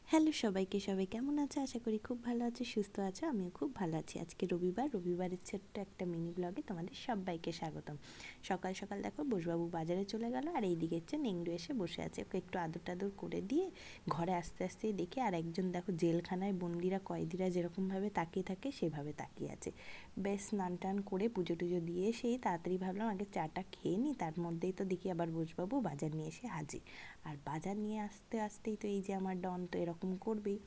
Hello সবাইকে, সবাই কেমন আছে? আশা করি খুব ভালো আছে, সুস্থ আছো। আমিও খুব ভালো আছি। আজকে রবিবারের ছোট্ট একটা মিনি ব্লগে তোমাদের সবাইকে স্বাগতম। সকাল সকাল দেখো বসবাবু বাজারে চলে গেল, আর এইদিকে হচ্ছে নেংডু এসে বসে আছে। ওকে একটু আদর টাদর করে দিয়ে ঘরে আস্তে আস্তেই দেখি আর একজন দেখো জেলখানায় বন্দিরা কয়েদিরা যেরকমভাবে তাকিয়ে থাকে সেভাবে তাকিয়ে আছে। বেশ স্নান টান করে পুজো টুজো দিয়ে সেই তাড়াতাড়ি ভাবলাম আগে চাটা খেয়ে নিই, তার মধ্যেই তো দেখি আবার বসবাবু বাজার নিয়ে এসে হাজির। আর বাজার নিয়ে আসতে আসতেই তো এই যে আমার ডন তো এরকম করবেই,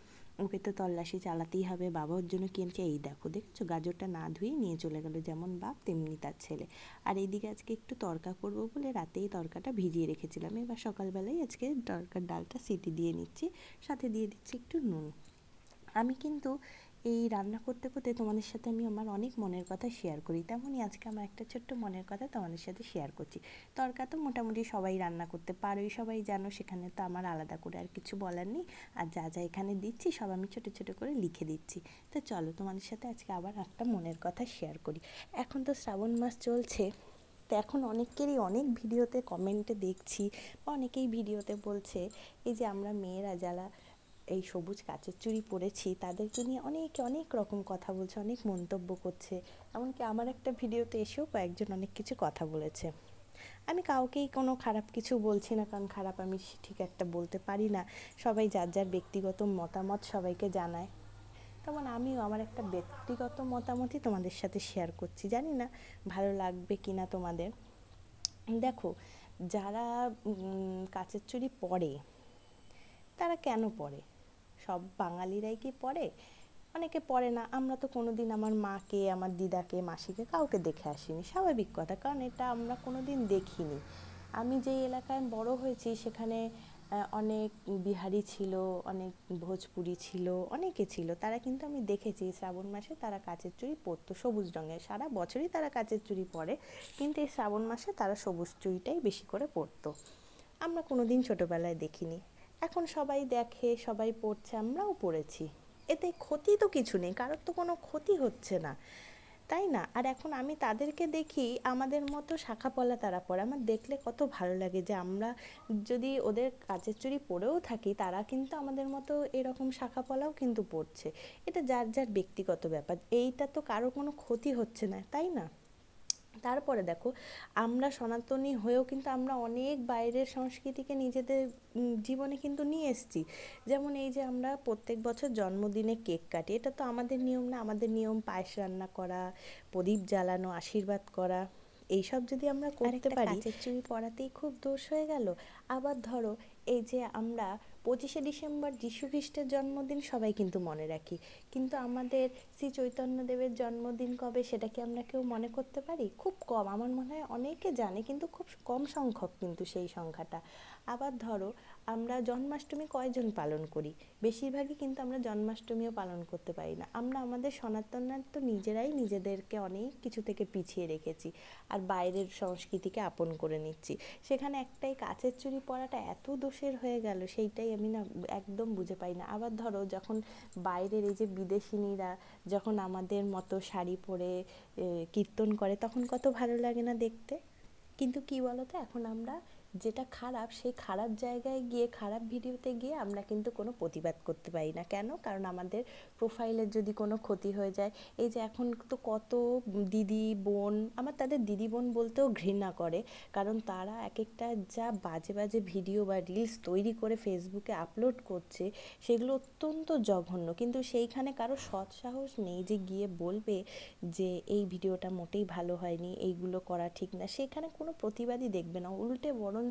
ওকে তো তল্লাশি চালাতেই হবে। বাবা ওর জন্য কিনছে, এই দেখো দেখছো গাজরটা না ধুয়ে নিয়ে চলে গেলো, যেমন বাপ তেমনি তার ছেলে। আর এইদিকে আজকে একটু তড়কা করবো বলে রাতেই তড়কাটা ভিজিয়ে রেখেছিলাম, এবার সকালবেলায় আজকে তড়কার ডালটা সিটি দিয়ে নিচ্ছি, সাথে দিয়ে দিচ্ছি একটু নুন। আমি কিন্তু এই রান্না করতে করতে তোমাদের সাথে আমি আমার অনেক মনের কথা শেয়ার করি, তেমনই আজকে আমার একটা ছোট্ট মনের কথা তোমাদের সাথে শেয়ার করছি। তরকা তো মোটামুটি সবাই রান্না করতে পারোই, সবাই জানো, সেখানে তো আমার আলাদা করে আর কিছু বলার নেই। আর যা যা এখানে দিচ্ছি সব আমি ছোটো ছোটো করে লিখে দিচ্ছি। তো চলো তোমাদের সাথে আজকে আবার একটা মনের কথা শেয়ার করি। এখন তো শ্রাবণ মাস চলছে, তো এখন অনেকেরই অনেক ভিডিওতে কমেন্টে দেখছি বা অনেকেই ভিডিওতে বলছে এই যে আমরা মেয়েরা যারা এই সবুজ কাচের চুড়ি পরেছি তাদেরকে নিয়ে অনেকে অনেক রকম কথা বলছে, অনেক মন্তব্য করছে। এমনকি আমার একটা ভিডিওতে এসেও কয়েকজন অনেক কিছু কথা বলেছে। আমি কাউকেই কোনো খারাপ কিছু বলছি না, কারণ খারাপ আমি ঠিক একটা বলতে পারি না। সবাই যার যার ব্যক্তিগত মতামত সবাইকে জানায়, তেমন আমিও আমার একটা ব্যক্তিগত মতামতই তোমাদের সাথে শেয়ার করছি। জানি না ভালো লাগবে কি না তোমাদের। দেখো, যারা কাচের চুড়ি পরে তারা কেন পরে? সব বাঙালিরাই কি পরে? অনেকে পড়ে না। আমরা তো কোনো দিন আমার মাকে, আমার দিদাকে, মাসিকে কাউকে দেখে আসিনি, স্বাভাবিক কথা, কারণ এটা আমরা কোনো দিন দেখিনি। আমি যেই এলাকায় বড় হয়েছি সেখানে অনেক বিহারি ছিল, অনেক ভোজপুরি ছিল, অনেকে ছিল, তারা কিন্তু আমি দেখেছি শ্রাবণ মাসে তারা কাচের চুড়ি পরতো সবুজ রঙের। সারা বছরই তারা কাচের চুড়ি পরে, কিন্তু এই শ্রাবণ মাসে তারা সবুজ চুড়িটাই বেশি করে পরতো। আমরা কোনো দিন ছোটোবেলায় দেখিনি, এখন সবাই দেখে, সবাই পড়ছে, আমরাও পড়েছি। এতে ক্ষতি তো কিছু নেই, কারোর তো কোনো ক্ষতি হচ্ছে না, তাই না? আর এখন আমি তাদেরকে দেখি আমাদের মতো শাঁখাপলা তারা পরে, আমার দেখলে কত ভালো লাগে যে আমরা যদি ওদের কাচের চুড়ি পরেও থাকি তারা কিন্তু আমাদের মতো এরকম শাঁখাপলাও কিন্তু পরছে। এটা যার যার ব্যক্তিগত ব্যাপার, এইটা তো কারো কোনো ক্ষতি হচ্ছে না, তাই না? তারপরে দেখো, আমরা সনাতনী হয়েও কিন্তু আমরা অনেক বাইরের সংস্কৃতিকে নিজেদের জীবনে কিন্তু নিয়ে এসেছি। যেমন এই যে আমরা প্রত্যেক বছর জন্মদিনে কেক কাটি, এটা তো আমাদের নিয়ম না? আমাদের নিয়ম পায়েস রান্না করা, প্রদীপ জ্বালানো, আশীর্বাদ করা, এইসব যদি আমরা করতে পারি, কাচের চুড়ি পরাতেই খুব দোষ হয়ে গেল? আবার ধরো, এই যে আমরা 25শে ডিসেম্বর যীশু খ্রিস্টের জন্মদিন সবাই কিন্তু মনে রাখি, কিন্তু আমাদের শ্রী চৈতন্যদেবের জন্মদিন কবে সেটা কি আমরা কেউ মনে করতে পারি? খুব কম, আমার মনে হয় অনেকে জানে কিন্তু খুব কম সংখ্যক কিন্তু সেই সংখ্যাটা। আবার ধরো, আমরা জন্মাষ্টমী কয়জন পালন করি? বেশিরভাগই কিন্তু আমরা জন্মাষ্টমীও পালন করতে পারি না। আমরা আমাদের সনাতনার তো নিজেরাই নিজেদেরকে অনেক কিছু থেকে পিছিয়ে রেখেছি, আর বাইরের সংস্কৃতিকে আপন করে নিচ্ছি। সেখানে একটাই কাচের চুড়ি পরাটা এত দোষের হয়ে গেল, সেইটাই আমি না একদম বুঝে পাই না। আবার ধরো, যখন বাইরের এই যে বিদেশিনীরা যখন আমাদের মতো শাড়ি পরে কীর্তন করে, তখন কত ভালো লাগে না দেখতে? কিন্তু কি বলতো, এখন আমরা যেটা খারাপ সেই খারাপ জায়গায় গিয়ে, খারাপ ভিডিওতে গিয়ে আমরা কিন্তু কোনো প্রতিবাদ করতে পারি না। কেন? কারণ আমাদের প্রোফাইলের যদি কোনো ক্ষতি হয়ে যায়। এই যে এখন তো কত দিদি বোন, আমার তাদের দিদি বোন বলতেও ঘৃণা করে, কারণ তারা এক একটা যা বাজে বাজে ভিডিও বা রিলস তৈরি করে ফেসবুকে আপলোড করছে, সেগুলো অত্যন্ত জঘন্য। কিন্তু সেইখানে কারো সৎ সাহস নেই যে গিয়ে বলবে যে এই ভিডিওটা মোটেই ভালো হয়নি, এইগুলো করা ঠিক না। সেখানে কোনো প্রতিবাদই দেখবে না, উল্টে বরঞ্চ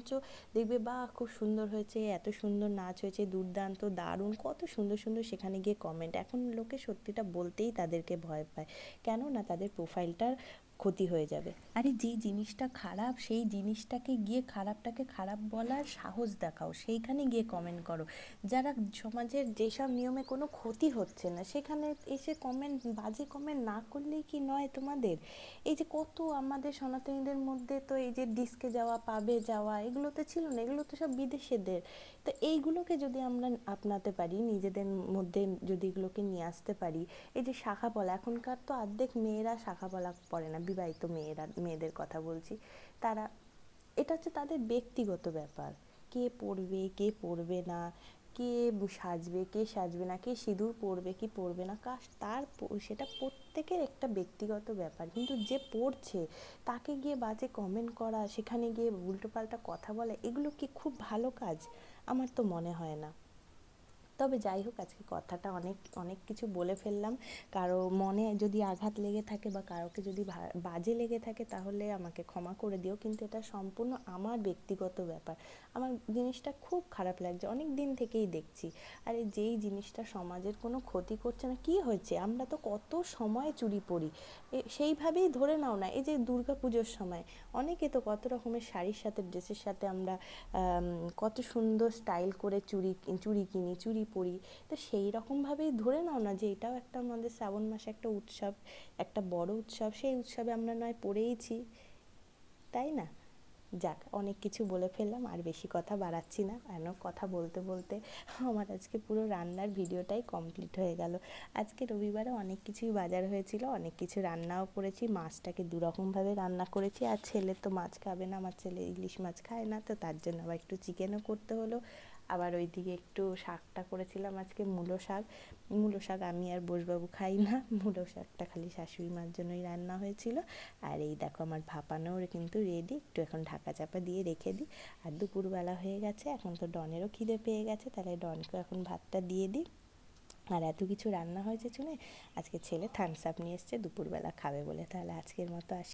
দেখবে বাহ খুব সুন্দর হয়েছে, এত সুন্দর নাচ হয়েছে, দুর্দান্ত, দারুণ, কত সুন্দর সুন্দর সেখানে গিয়ে কমেন্ট। এখন লোকে সত্যিটা বলতেই তাদেরকে ভয় পায়, কেন না তাদের প্রোফাইলটার ক্ষতি হয়ে যাবে। আরে যেই জিনিসটা খারাপ সেই জিনিসটাকে গিয়ে খারাপটাকে খারাপ বলার সাহস দেখাও, সেইখানে গিয়ে কমেন্ট করো। যারা সমাজের যেসব নিয়মে কোনো ক্ষতি হচ্ছে না সেখানে এসে কমেন্ট, বাজে কমেন্ট না করলেই কি নয় তোমাদের? এই যে কত আমাদের সনাতনীদের মধ্যে তো এই যে ডিস্কে যাওয়া, পাবে যাওয়া, এগুলো তো ছিল না, এগুলো তো সব বিদেশেদের। তো এইগুলোকে যদি আমরা আপনাতে পারি, নিজেদের মধ্যে যদি এগুলোকে নিয়ে আসতে পারি। এই যে শাখা পলা, এখনকার তো অর্ধেক মেয়েরা শাখা পলা পরে না, বিবাহিত মেয়েরা, মেয়েদের কথা বলছি। তারা, এটা হচ্ছে তাদের ব্যক্তিগত ব্যাপার, কে পড়বে কে পড়বে না, কে সাজবে কে সাজবে না, কে সিঁদুর পরবে কি পরবে না, সেটা প্রত্যেকের একটা ব্যক্তিগত ব্যাপার, কিন্তু যে পড়ছে তাকে গিয়ে বাজে কমেন্ট করা, সেখানে গিয়ে উল্টোপাল্টা কথা বলা, এগুলো কি খুব ভালো কাজ? আমার তো মনে হয় না। তবে যাই হোক, আজকে কথাটা অনেক অনেক কিছু বলে ফেললাম। কারো মনে যদি আঘাত লেগে থাকে বা কারোকে যদি বাজে লেগে থাকে তাহলে আমাকে ক্ষমা করে দিও, কিন্তু এটা সম্পূর্ণ আমার ব্যক্তিগত ব্যাপার। আমার জিনিসটা খুব খারাপ লাগছে, অনেক দিন থেকেই দেখছি। আরে যেই জিনিসটা সমাজের কোনো ক্ষতি করছে না, কি হয়েছে? আমরা তো কত সময় চুড়ি পরি, সেইভাবেই ধরে নাও না, এই যে দুর্গা পুজোর সময় অনেকে তো কত রকমের শাড়ির সাথে ড্রেসের সাথে আমরা কত সুন্দর স্টাইল করে চুড়ি চুড়ি কিনি, চুড়ি পরি। তো সেই রকমভাবেই ধরে নাও না যে এটাও একটা আমাদের শ্রাবণ মাসে একটা উৎসব, একটা বড় উৎসব, সেই উৎসবে আমরা নয় পড়েইছি, তাই না? যাক, অনেক কিছু বলে ফেললাম, আর বেশি কথা বাড়াচ্ছি না, কেন কথা বলতে বলতে আমার আজকে পুরো রান্নার ভিডিওটাই কমপ্লিট হয়ে গেল। আজকে রবিবারে অনেক কিছুই বাজার হয়েছিল, অনেক কিছু রান্নাও করেছি, মাছটাকে দুরকমভাবে রান্না করেছি, আর ছেলে তো মাছ খাবে না, আমার ছেলে ইলিশ মাছ খায় না, তো তার জন্য আবার একটু চিকেনও করতে হলো। আবার ওইদিকে একটু শাকটা করেছিলাম আজকে, মূলো শাক। মূলো শাক আমি আর বড়বাবু খাই না, মূলো শাকটা খালি শাশুড়ি মার জন্যই রান্না হয়েছিল। আর এই দেখো আমার ভাপানোর কিন্তু রেডি, একটু এখন ঢাকা চাপা দিয়ে রেখে দিই। আর দুপুরবেলা হয়ে গেছে, এখন তো ডনেরও খিদে পেয়ে গেছে, তাহলে ডনকেও এখন ভাতটা দিয়ে দিই। আর এত কিছু রান্না হয়েছে শুনে আজকে ছেলে থামস আপ নিয়ে এসছে দুপুরবেলা খাবে বলে। তাহলে আজকের মতো আসি।